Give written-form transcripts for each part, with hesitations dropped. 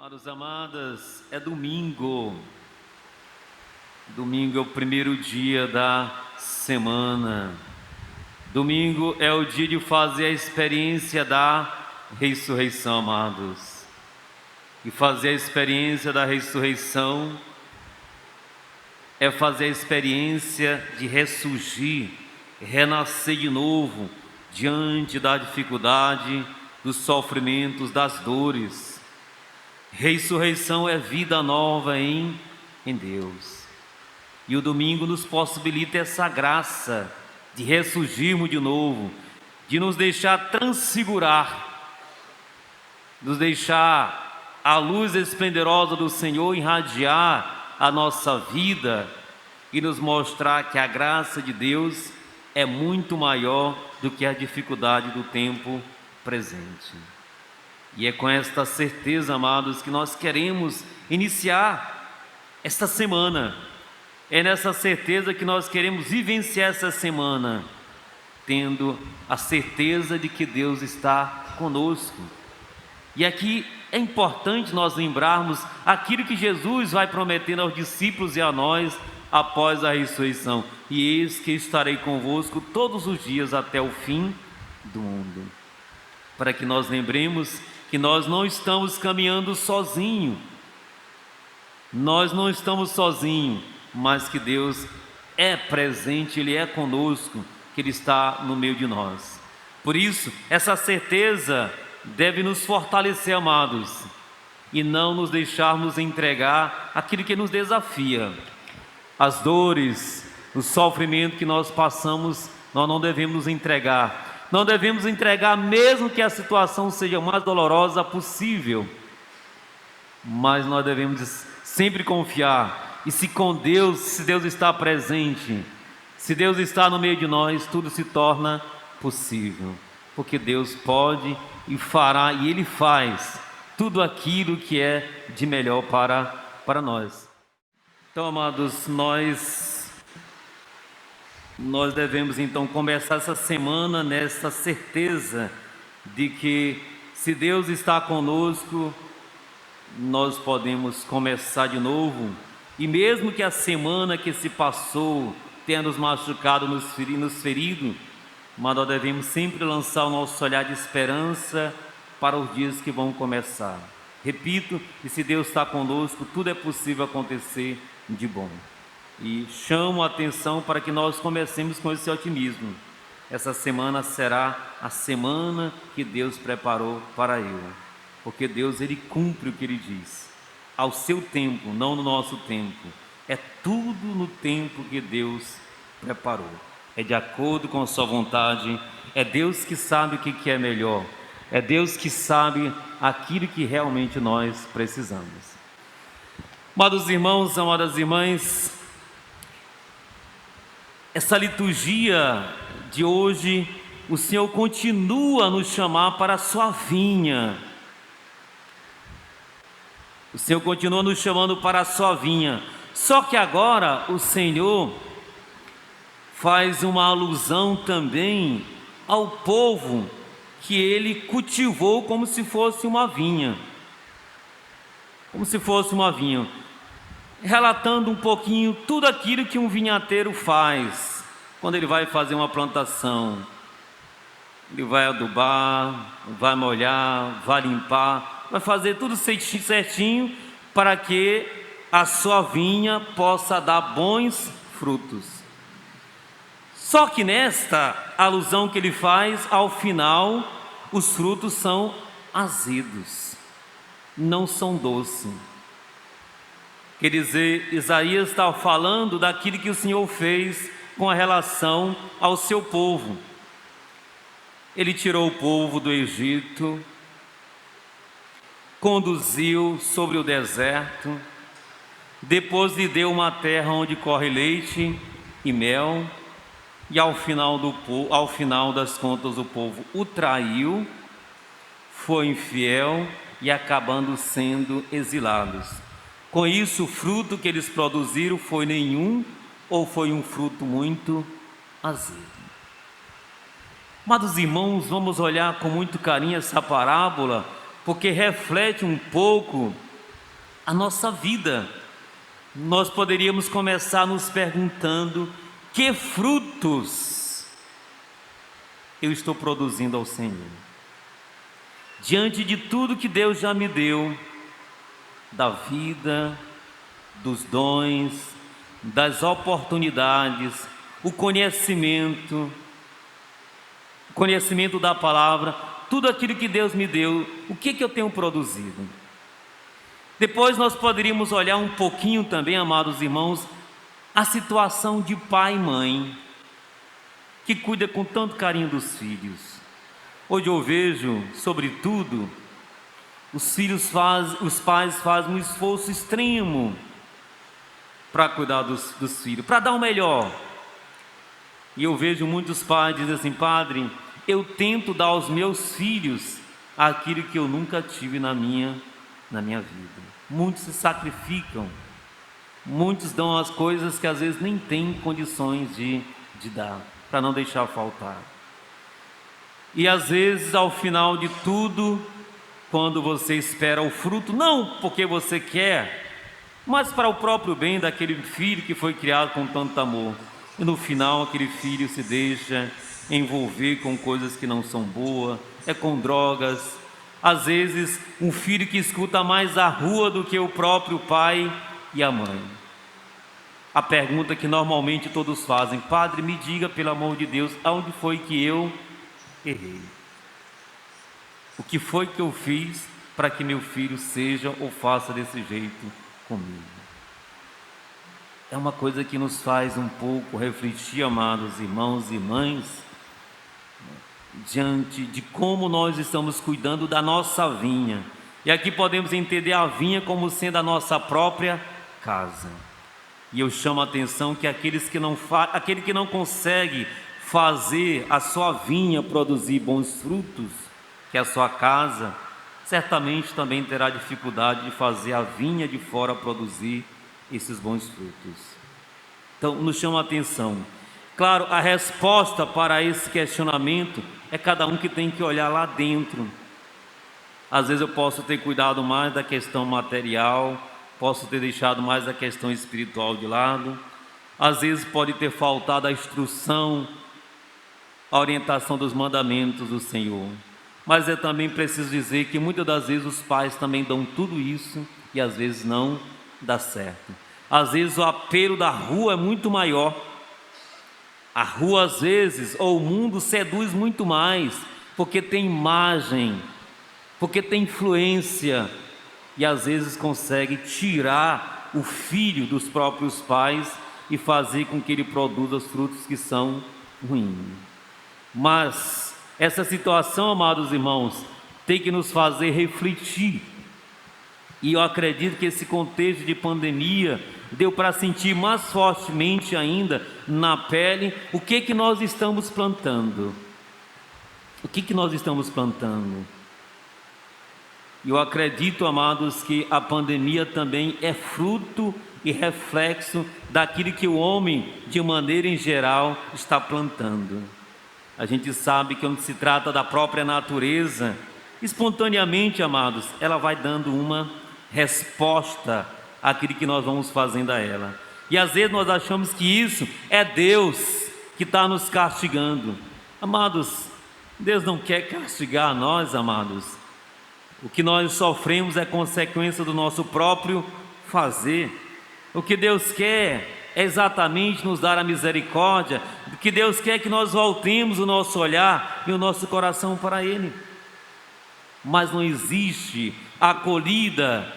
Amados, amadas, é domingo. Domingo é o primeiro dia da semana. Domingo é o dia de fazer a experiência da ressurreição, amados. E fazer a experiência da ressurreição é fazer a experiência de ressurgir, renascer de novo diante da dificuldade, dos sofrimentos, das dores. Ressurreição é vida nova em Deus. E o domingo nos possibilita essa graça de ressurgirmos de novo, de nos deixar transfigurar, nos deixar a luz esplendorosa do Senhor irradiar a nossa vida e nos mostrar que a graça de Deus é muito maior do que a dificuldade do tempo presente. E é com esta certeza, amados, que nós queremos iniciar esta semana. É nessa certeza que nós queremos vivenciar essa semana, tendo a certeza de que Deus está conosco. E aqui é importante nós lembrarmos aquilo que Jesus vai prometendo aos discípulos e a nós após a ressurreição. E eis que estarei convosco todos os dias até o fim do mundo. Para que nós lembremos que nós não estamos caminhando sozinhos. Nós não estamos sozinhos, mas que Deus é presente, Ele é conosco, que Ele está no meio de nós. Por isso, essa certeza deve nos fortalecer, amados, e não nos deixarmos entregar aquilo que nos desafia. As dores, o sofrimento que nós passamos, nós não devemos nos entregar. Não devemos entregar mesmo que a situação seja mais dolorosa possível. Mas nós devemos sempre confiar. E se com Deus, se Deus está presente, se Deus está no meio de nós, tudo se torna possível. Porque Deus pode e fará, e Ele faz tudo aquilo que é de melhor para nós. Então, amados, nós devemos então começar essa semana nessa certeza de que se Deus está conosco, nós podemos começar de novo. E mesmo que a semana que se passou tenha nos machucado, nos ferido, mas nós devemos sempre lançar o nosso olhar de esperança para os dias que vão começar. Repito, e se Deus está conosco, tudo é possível acontecer de bom. E chamo a atenção para que nós comecemos com esse otimismo. Essa semana será a semana que Deus preparou para eu. Porque Deus, Ele cumpre o que Ele diz. Ao seu tempo, não no nosso tempo. É tudo no tempo que Deus preparou. É de acordo com a sua vontade. É Deus que sabe o que é melhor. É Deus que sabe aquilo que realmente nós precisamos. Amados irmãos, amadas irmãs, essa liturgia de hoje, o Senhor continua a nos chamar para a sua vinha. O Senhor continua nos chamando para a sua vinha. Só que agora o Senhor faz uma alusão também ao povo que Ele cultivou como se fosse uma vinha. Como se fosse uma vinha. Relatando um pouquinho tudo aquilo que um vinhateiro faz quando ele vai fazer uma plantação. Ele vai adubar, vai molhar, vai limpar, vai fazer tudo certinho para que a sua vinha possa dar bons frutos. Só que nesta alusão que ele faz, ao final, os frutos são azedos, não são doces. Quer dizer, Isaías está falando daquilo que o Senhor fez com a relação ao seu povo. Ele tirou o povo do Egito, conduziu sobre o deserto, depois lhe deu uma terra onde corre leite e mel, e ao final das contas o povo o traiu, foi infiel e acabando sendo exilados. Com isso, o fruto que eles produziram foi nenhum ou foi um fruto muito azedo. Amados irmãos, vamos olhar com muito carinho essa parábola, porque reflete um pouco a nossa vida. Nós poderíamos começar nos perguntando: que frutos eu estou produzindo ao Senhor? Diante de tudo que Deus já me deu, da vida, dos dons, das oportunidades, o conhecimento da palavra, tudo aquilo que Deus me deu, o que eu tenho produzido? Depois nós poderíamos olhar um pouquinho também, amados irmãos, a situação de pai e mãe, que cuida com tanto carinho dos filhos. Hoje eu vejo, sobretudo, os pais fazem um esforço extremo para cuidar dos filhos, para dar o melhor. E eu vejo muitos pais dizendo assim: padre, eu tento dar aos meus filhos aquilo que eu nunca tive na minha vida. Muitos se sacrificam, muitos dão as coisas que às vezes nem têm condições de dar, para não deixar faltar. E às vezes, ao final de tudo, quando você espera o fruto, não porque você quer, mas para o próprio bem daquele filho que foi criado com tanto amor, e no final aquele filho se deixa envolver com coisas que não são boas, com drogas. Às vezes um filho que escuta mais a rua do que o próprio pai e a mãe. A pergunta que normalmente todos fazem: padre, me diga pelo amor de Deus, aonde foi que eu errei? O que foi que eu fiz para que meu filho seja ou faça desse jeito comigo? É uma coisa que nos faz um pouco refletir, amados irmãos e mães, diante de como nós estamos cuidando da nossa vinha. E aqui podemos entender a vinha como sendo a nossa própria casa. E eu chamo a atenção que aquele que não consegue fazer a sua vinha produzir bons frutos, que é a sua casa, certamente também terá dificuldade de fazer a vinha de fora produzir esses bons frutos. Então, nos chama a atenção. Claro, a resposta para esse questionamento é cada um que tem que olhar lá dentro. Às vezes eu posso ter cuidado mais da questão material, posso ter deixado mais a questão espiritual de lado. Às vezes pode ter faltado a instrução, a orientação dos mandamentos do Senhor. Mas é também preciso dizer que muitas das vezes os pais também dão tudo isso e às vezes não dá certo. Às vezes o apelo da rua é muito maior. A rua às vezes, ou o mundo, seduz muito mais, porque tem imagem, porque tem influência, e às vezes consegue tirar o filho dos próprios pais e fazer com que ele produza os frutos que são ruins. Mas essa situação, amados irmãos, tem que nos fazer refletir. E eu acredito que esse contexto de pandemia deu para sentir mais fortemente ainda na pele o que nós estamos plantando. O que nós estamos plantando? Eu acredito, amados, que a pandemia também é fruto e reflexo daquilo que o homem, de maneira em geral, está plantando. A gente sabe que quando se trata da própria natureza, espontaneamente, amados, ela vai dando uma resposta àquilo que nós vamos fazendo a ela. E às vezes nós achamos que isso é Deus que está nos castigando. Amados, Deus não quer castigar nós, amados. O que nós sofremos é consequência do nosso próprio fazer. O que Deus quer é exatamente nos dar a misericórdia. O que Deus quer é que nós voltemos o nosso olhar e o nosso coração para Ele. Mas não existe acolhida,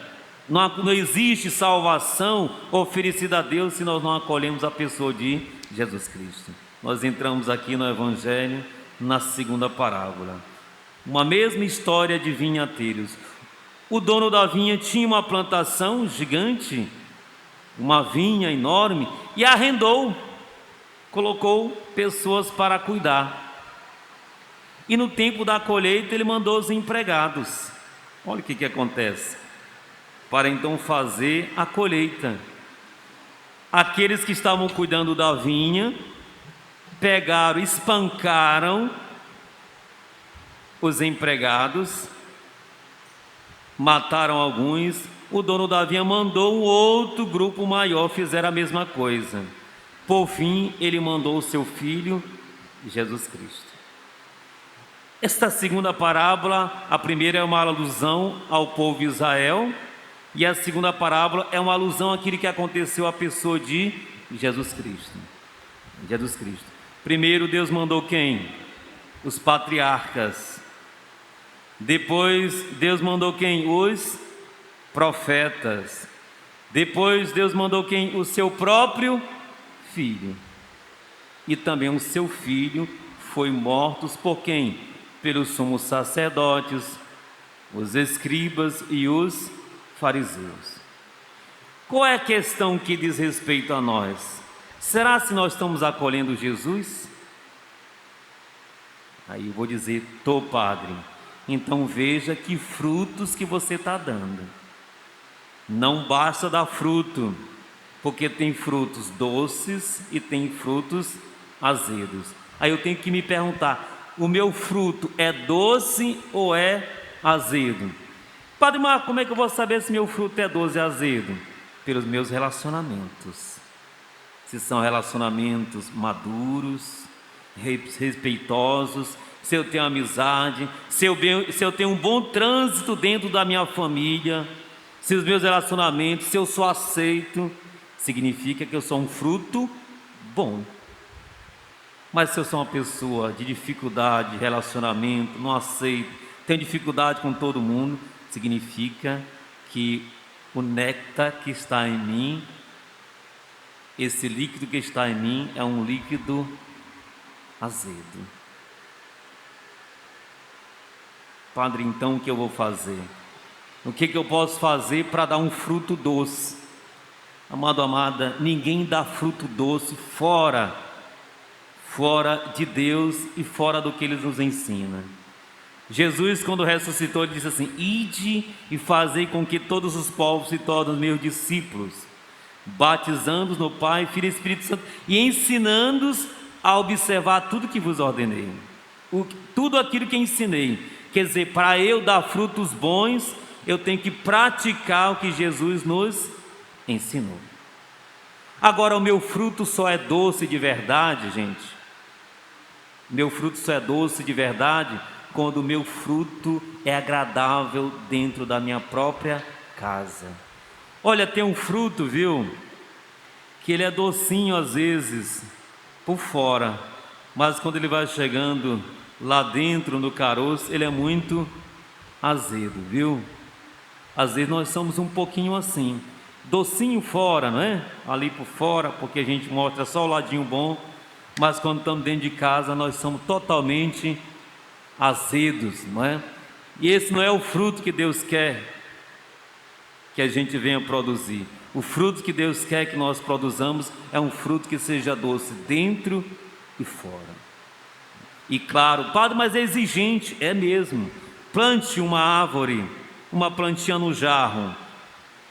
não existe salvação oferecida a Deus se nós não acolhemos a pessoa de Jesus Cristo. Nós entramos aqui no Evangelho, na segunda parábola. Uma mesma história de vinhateiros. O dono da vinha tinha uma plantação gigante, uma vinha enorme, e arrendou, colocou pessoas para cuidar. E no tempo da colheita ele mandou os empregados. Olha o que acontece. Para então fazer a colheita. Aqueles que estavam cuidando da vinha pegaram, espancaram os empregados mataram alguns, o dono da vinha mandou um outro grupo maior fizer a mesma coisa. Por fim, ele mandou o seu filho, Jesus Cristo. Esta segunda parábola, a primeira é uma alusão ao povo de Israel, e a segunda parábola é uma alusão àquilo que aconteceu à pessoa de Jesus Cristo. Jesus Cristo. Primeiro Deus mandou quem? Os patriarcas. Depois Deus mandou quem? Os profetas. Depois Deus mandou quem? O seu próprio filho. E também o seu filho foi morto por quem? Pelos sumos sacerdotes, os escribas e os fariseus. Qual é a questão que diz respeito a nós? Será se nós estamos acolhendo Jesus? Aí eu vou dizer, tô, padre. Então veja que frutos que você está dando. Não basta dar fruto, porque tem frutos doces e tem frutos azedos. Aí eu tenho que me perguntar, o meu fruto é doce ou é azedo? Padre Marco, como é que eu vou saber se meu fruto é doce ou azedo? Pelos meus relacionamentos. Se são relacionamentos maduros, respeitosos, se eu tenho amizade, se eu tenho um bom trânsito dentro da minha família, se os meus relacionamentos, se eu sou aceito, significa que eu sou um fruto bom. Mas se eu sou uma pessoa de dificuldade de relacionamento, não aceito, tenho dificuldade com todo mundo, significa que o néctar que está em mim, esse líquido que está em mim é um líquido azedo. Padre, então o que eu vou fazer? O que eu posso fazer para dar um fruto doce? Amado, amada, ninguém dá fruto doce fora de Deus e fora do que Ele nos ensina. Jesus, quando ressuscitou, Ele disse assim: ide e fazei com que todos os povos se tornem meus discípulos, batizando-os no Pai, Filho e Espírito Santo, e ensinando-os a observar tudo que vos ordenei, tudo aquilo que ensinei. Quer dizer, para eu dar frutos bons, eu tenho que praticar o que Jesus nos ensinou. Agora, o meu fruto só é doce de verdade, gente. Meu fruto só é doce de verdade quando o meu fruto é agradável dentro da minha própria casa. Olha, tem um fruto, viu, que ele é docinho às vezes por fora, mas quando ele vai chegando lá dentro no caroço, ele é muito azedo, viu? Às vezes nós somos um pouquinho assim, docinho fora, não é? Ali por fora, porque a gente mostra só o ladinho bom, mas quando estamos dentro de casa nós somos totalmente azedos, não é? E esse não é o fruto que Deus quer que a gente venha produzir. O fruto que Deus quer que nós produzamos é um fruto que seja doce dentro e fora. E claro, padre, mas é exigente, é mesmo. Plante uma árvore, uma plantinha no jarro.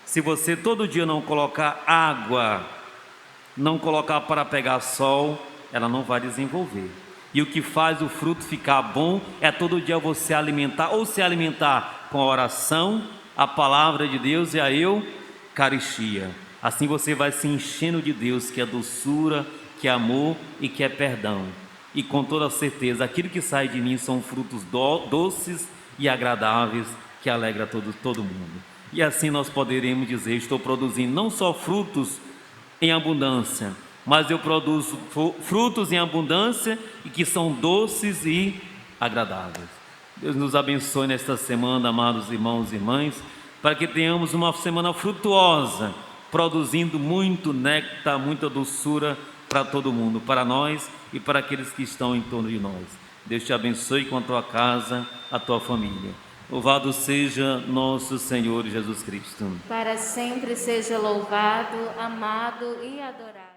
Se você todo dia não colocar água, não colocar para pegar sol, ela não vai desenvolver. E o que faz o fruto ficar bom é todo dia você alimentar, ou se alimentar com a oração, a palavra de Deus e a Eucaristia. Assim você vai se enchendo de Deus, que é doçura, que é amor e que é perdão. E com toda certeza, aquilo que sai de mim são frutos doces e agradáveis, que alegra todo mundo. E assim nós poderemos dizer: estou produzindo não só frutos em abundância, mas eu produzo frutos em abundância e que são doces e agradáveis. Deus nos abençoe nesta semana, amados irmãos e irmãs, para que tenhamos uma semana frutuosa, produzindo muito néctar, muita doçura para todo mundo, para nós e para aqueles que estão em torno de nós. Deus te abençoe com a tua casa, a tua família. Louvado seja nosso Senhor Jesus Cristo. Para sempre seja louvado, amado e adorado.